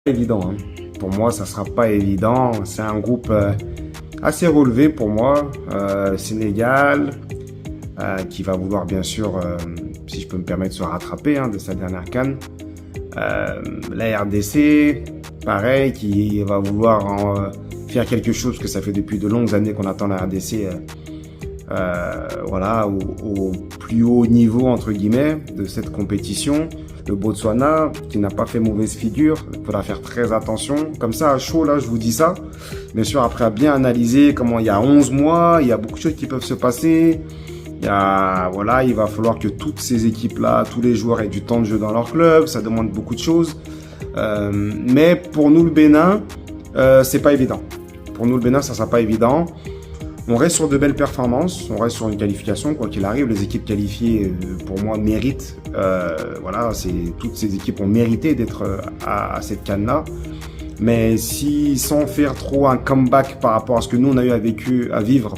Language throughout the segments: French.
Évident, hein. Pour moi, ça sera pas évident. C'est un groupe assez relevé pour moi. Sénégal, qui va vouloir bien sûr, si je peux me permettre, se rattraper de sa dernière CAN. La RDC, pareil, qui va vouloir faire quelque chose, que ça fait depuis de longues années qu'on attend la RDC voilà, au plus haut niveau, entre guillemets, de cette compétition. Le Botswana, qui n'a pas fait mauvaise figure, il faudra faire très attention. Comme ça, à chaud, là, je vous dis ça. Bien sûr, après, à bien analyser comment il y a 11 mois, il y a beaucoup de choses qui peuvent se passer. Voilà, il va falloir que toutes ces équipes-là, tous les joueurs aient du temps de jeu dans leur club. Ça demande beaucoup de choses. Mais pour nous, le Bénin, c'est pas évident. Pour nous, le Bénin, ça sera pas évident. On reste sur de belles performances, on reste sur une qualification, quoi qu'il arrive. Les équipes qualifiées, pour moi, méritent. Voilà, toutes ces équipes ont mérité d'être à cette CAN-là. Mais sans faire trop un comeback par rapport à ce que nous, on a eu à vivre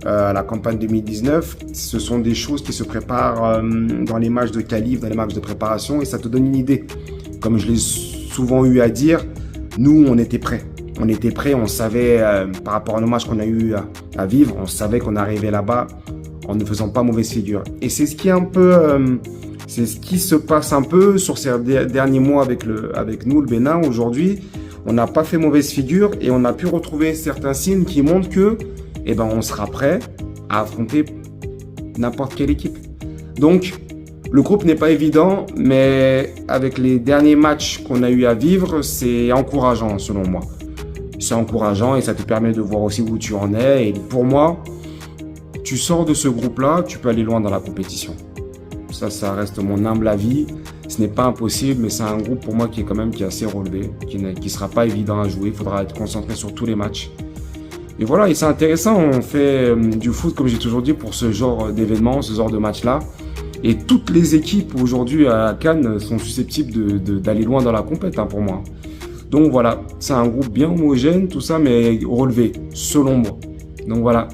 à la campagne 2019, ce sont des choses qui se préparent dans les matchs de qualif, dans les matchs de préparation, et ça te donne une idée. Comme je l'ai souvent eu à dire, nous, on était prêts. On était prêts, on savait, par rapport à nos matchs qu'on a eu à vivre, on savait qu'on arrivait là-bas en ne faisant pas mauvaise figure. Et c'est ce qui est un peu, c'est ce qui se passe un peu sur ces derniers mois avec nous, le Bénin. Aujourd'hui, on n'a pas fait mauvaise figure et on a pu retrouver certains signes qui montrent que, on sera prêt à affronter n'importe quelle équipe. Donc, le groupe n'est pas évident, mais avec les derniers matchs qu'on a eu à vivre, c'est encourageant selon moi. C'est encourageant et ça te permet de voir aussi où tu en es. Et pour moi, tu sors de ce groupe-là, tu peux aller loin dans la compétition. Ça reste mon humble avis. Ce n'est pas impossible, mais c'est un groupe pour moi qui est assez relevé, qui sera pas évident à jouer. Il faudra être concentré sur tous les matchs. Et voilà, et c'est intéressant. On fait du foot, comme j'ai toujours dit, pour ce genre d'événements, ce genre de match-là. Et toutes les équipes aujourd'hui à Cannes sont susceptibles d'aller loin dans la compète, pour moi. Donc voilà, c'est un groupe bien homogène, tout ça, mais relevé, selon moi. Donc voilà.